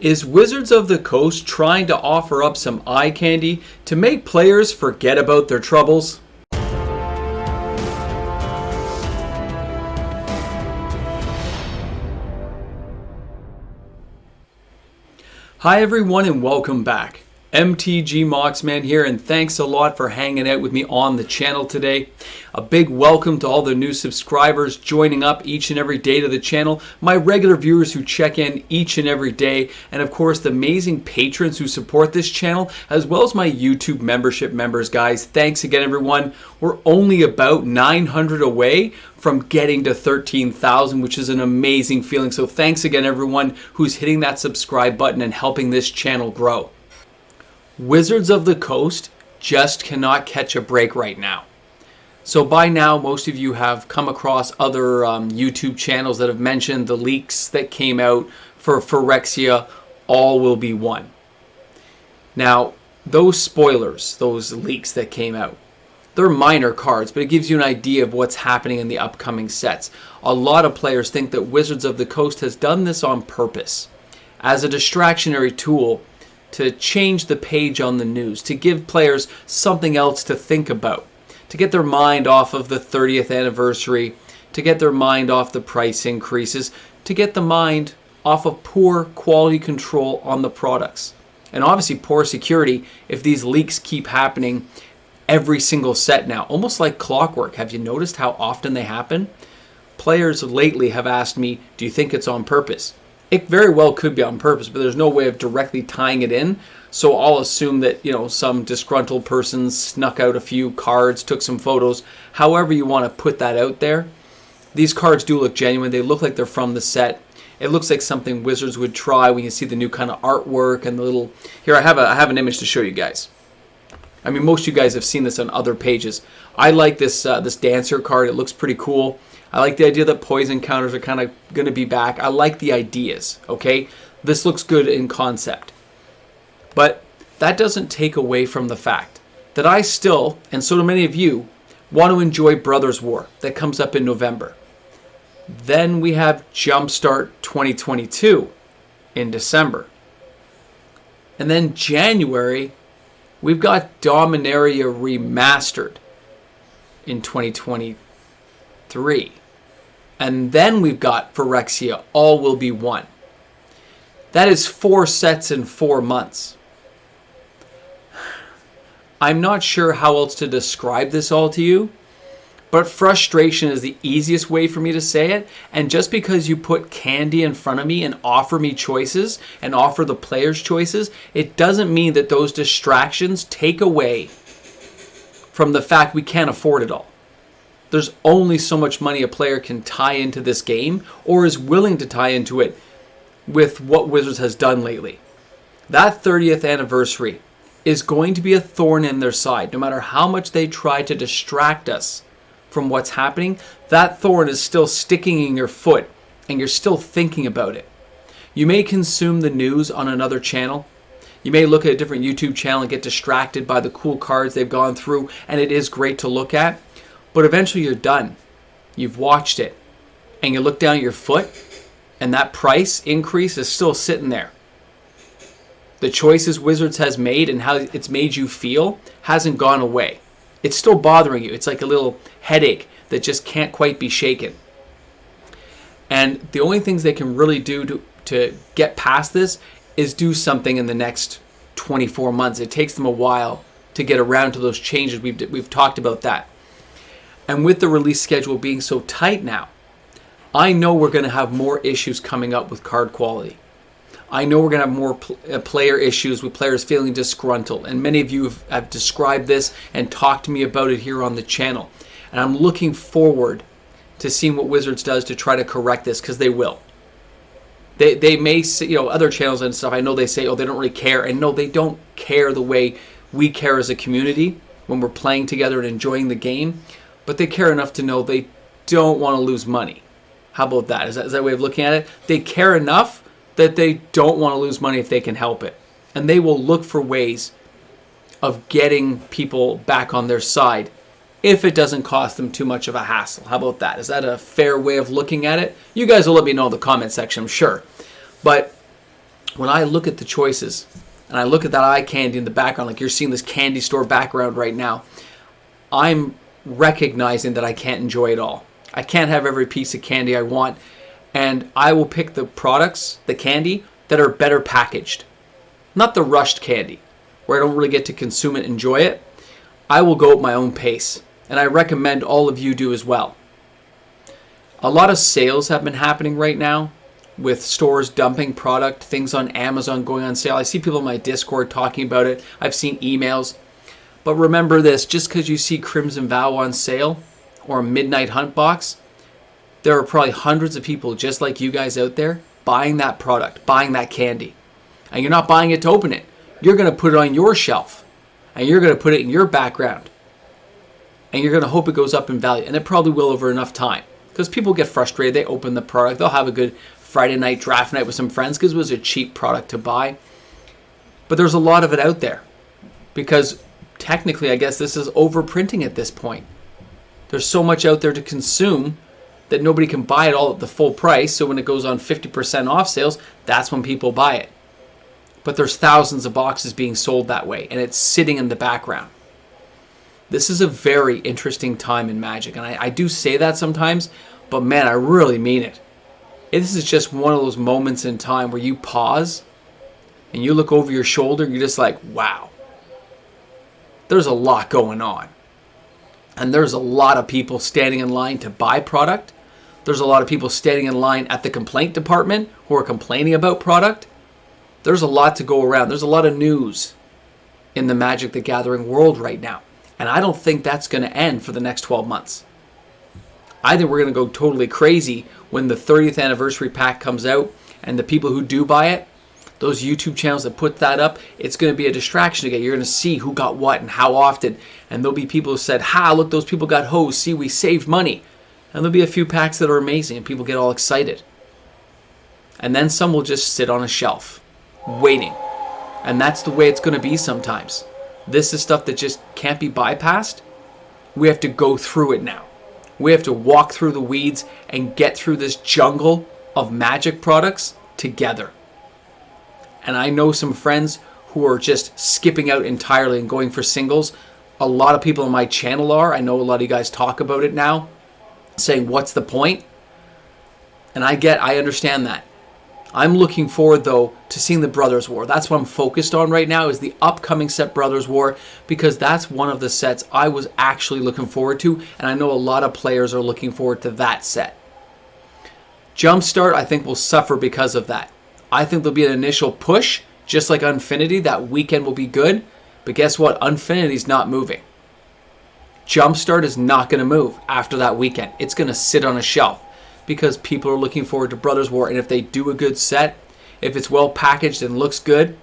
Is Wizards of the Coast trying to offer up some eye candy to make players forget about their troubles? Hi everyone and welcome back. MTG Moxman here, and thanks a lot for hanging out with me on the channel today. A big welcome to all the new subscribers joining up each and every day to the channel, my regular viewers who check in each and every day, and of course the amazing patrons who support this channel, as well as my YouTube membership members, guys. Thanks again, everyone. We're only about 900 away from getting to 13,000, which is an amazing feeling. So thanks again, everyone who's hitting that subscribe button and helping this channel grow. Wizards of the Coast just cannot catch a break right now. So by now, most of you have come across other YouTube channels that have mentioned the leaks that came out for Phyrexia All Will Be One. Now, those spoilers, those leaks that came out, they're minor cards, but it gives you an idea of what's happening in the upcoming sets. A lot of players think that Wizards of the Coast has done this on purpose, as a distractionary tool to change the page on the news, to give players something else to think about, to get their mind off of the 30th anniversary, to get their mind off the price increases, to get the mind off of poor quality control on the products. And obviously poor security if these leaks keep happening every single set now, almost like clockwork. Have you noticed how often they happen? Players lately have asked me, do you think it's on purpose? It very well could be on purpose, but there's no way of directly tying it in. So I'll assume that, some disgruntled person snuck out a few cards, took some photos. However you want to put that out there. These cards do look genuine. They look like they're from the set. It looks like something Wizards would try when you see the new kind of artwork and the little... Here, I have an image to show you guys. I mean, most of you guys have seen this on other pages. I like this Dancer card. It looks pretty cool. I like the idea that poison counters are kind of going to be back. I like the ideas, okay? This looks good in concept. But that doesn't take away from the fact that I still, and so do many of you, want to enjoy Brothers War that comes up in November. Then we have Jumpstart 2022 in December. And then January, we've got Dominaria Remastered in 2023. And then we've got Phyrexia All Will Be One. That is 4 sets in 4 months. I'm not sure how else to describe this all to you, but frustration is the easiest way for me to say it. And just because you put candy in front of me and offer me choices and offer the players choices, it doesn't mean that those distractions take away from the fact we can't afford it all. There's only so much money a player can tie into this game or is willing to tie into it with what Wizards has done lately. That 30th anniversary is going to be a thorn in their side. No matter how much they try to distract us from what's happening, that thorn is still sticking in your foot and you're still thinking about it. You may consume the news on another channel. You may look at a different YouTube channel and get distracted by the cool cards they've gone through, and it is great to look at. But eventually you're done. You've watched it. And you look down at your foot and that price increase is still sitting there. The choices Wizards has made and how it's made you feel hasn't gone away. It's still bothering you. It's like a little headache that just can't quite be shaken. And the only things they can really do to get past this is do something in the next 24 months. It takes them a while to get around to those changes. We've talked about that. And with the release schedule being so tight now, I know we're going to have more issues coming up with card quality. I know we're going to have more player issues with players feeling disgruntled. And many of you have described this and talked to me about it here on the channel. And I'm looking forward to seeing what Wizards does to try to correct this, because they will. They may say, other channels and stuff, I know they say, oh, they don't really care. And no, they don't care the way we care as a community when we're playing together and enjoying the game. But they care enough to know they don't want to lose money. How about that? Is that a way of looking at it? They care enough that they don't want to lose money if they can help it. And they will look for ways of getting people back on their side if it doesn't cost them too much of a hassle. How about that? Is that a fair way of looking at it? You guys will let me know in the comment section, I'm sure. But when I look at the choices and I look at that eye candy in the background, like you're seeing this candy store background right now, I'm recognizing that I can't enjoy it all. I can't have every piece of candy I want, and I will pick the products, the candy, that are better packaged. Not the rushed candy, where I don't really get to consume it and enjoy it. I will go at my own pace, and I recommend all of you do as well. A lot of sales have been happening right now with stores dumping product, things on Amazon going on sale. I see people in my Discord talking about it. I've seen emails. But remember this, just because you see Crimson Vow on sale or a Midnight Hunt box, there are probably hundreds of people just like you guys out there buying that product, buying that candy. And you're not buying it to open it. You're going to put it on your shelf. And you're going to put it in your background. And you're going to hope it goes up in value. And it probably will over enough time. Because people get frustrated. They open the product. They'll have a good Friday night draft night with some friends because it was a cheap product to buy. But there's a lot of it out there. Because technically, I guess this is overprinting at this point. There's so much out there to consume that nobody can buy it all at the full price. So when it goes on 50% off sales, that's when people buy it. But there's thousands of boxes being sold that way, and it's sitting in the background. This is a very interesting time in Magic, and I do say that sometimes, but man, I really mean it. This is just one of those moments in time where you pause and you look over your shoulder and you're just like, wow. There's a lot going on. And there's a lot of people standing in line to buy product. There's a lot of people standing in line at the complaint department who are complaining about product. There's a lot to go around. There's a lot of news in the Magic the Gathering world right now. And I don't think that's going to end for the next 12 months. I think we're going to go totally crazy when the 30th anniversary pack comes out and the people who do buy it, those YouTube channels that put that up, it's going to be a distraction again. You're going to see who got what and how often. And there'll be people who said, ha, look, those people got hosed. See, we saved money. And there'll be a few packs that are amazing and people get all excited. And then some will just sit on a shelf, waiting. And that's the way it's going to be sometimes. This is stuff that just can't be bypassed. We have to go through it now. We have to walk through the weeds and get through this jungle of Magic products together. And I know some friends who are just skipping out entirely and going for singles. A lot of people on my channel are. I know a lot of you guys talk about it now, saying, what's the point? And I understand that. I'm looking forward, though, to seeing the Brothers War. That's what I'm focused on right now, is the upcoming set Brothers War, because that's one of the sets I was actually looking forward to, and I know a lot of players are looking forward to that set. Jumpstart, I think, will suffer because of that. I think there'll be an initial push, just like Unfinity. That weekend will be good, but guess what? Unfinity's not moving. Jumpstart is not going to move after that weekend. It's going to sit on a shelf, because people are looking forward to Brothers War. And if they do a good set, if it's well packaged and looks good,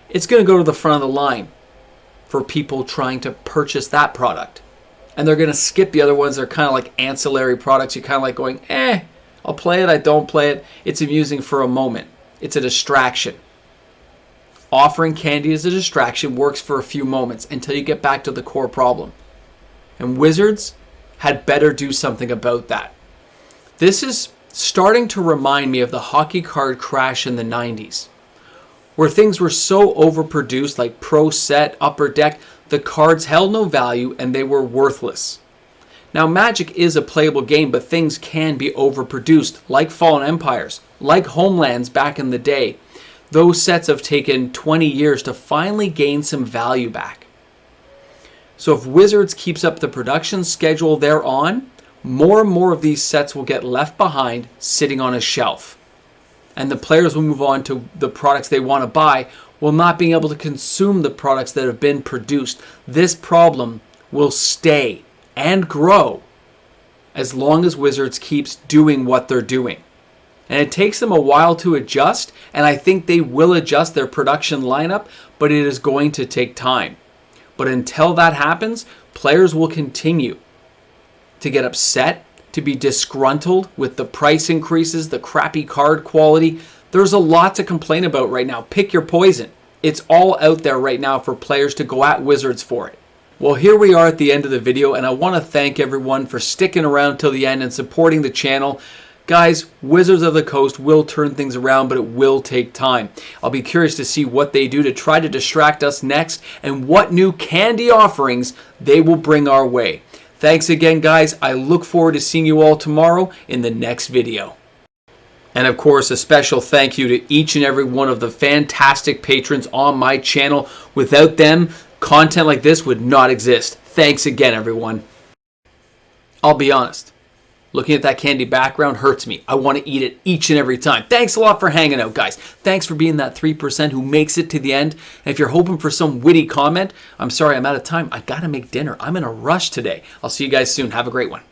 it's going to go to the front of the line for people trying to purchase that product. And they're going to skip the other ones. They're kind of like ancillary products. You're kind of like going, I'll play it, I don't play it. It's amusing for a moment. It's a distraction. Offering candy as a distraction works for a few moments until you get back to the core problem. And Wizards had better do something about that. This is starting to remind me of the hockey card crash in the 90s, where things were so overproduced, like Pro Set, Upper Deck, the cards held no value and they were worthless. Now, Magic is a playable game, but things can be overproduced, like Fallen Empires, like Homelands back in the day. Those sets have taken 20 years to finally gain some value back. So if Wizards keeps up the production schedule they're on, more and more of these sets will get left behind sitting on a shelf. And the players will move on to the products they want to buy while not being able to consume the products that have been produced. This problem will stay and grow as long as Wizards keeps doing what they're doing. And it takes them a while to adjust, and I think they will adjust their production lineup, but it is going to take time. But until that happens, players will continue to get upset, to be disgruntled with the price increases, the crappy card quality. There's a lot to complain about right now. Pick your poison. It's all out there right now for players to go at Wizards for it. Well, here we are at the end of the video, and I want to thank everyone for sticking around till the end and supporting the channel. Guys, Wizards of the Coast will turn things around, but it will take time. I'll be curious to see what they do to try to distract us next and what new candy offerings they will bring our way. Thanks again, guys. I look forward to seeing you all tomorrow in the next video. And of course, a special thank you to each and every one of the fantastic patrons on my channel. Without them, content like this would not exist. Thanks again, everyone. I'll be honest. Looking at that candy background hurts me. I want to eat it each and every time. Thanks a lot for hanging out, guys. Thanks for being that 3% who makes it to the end. And if you're hoping for some witty comment, I'm sorry I'm out of time. I got to make dinner. I'm in a rush today. I'll see you guys soon. Have a great one.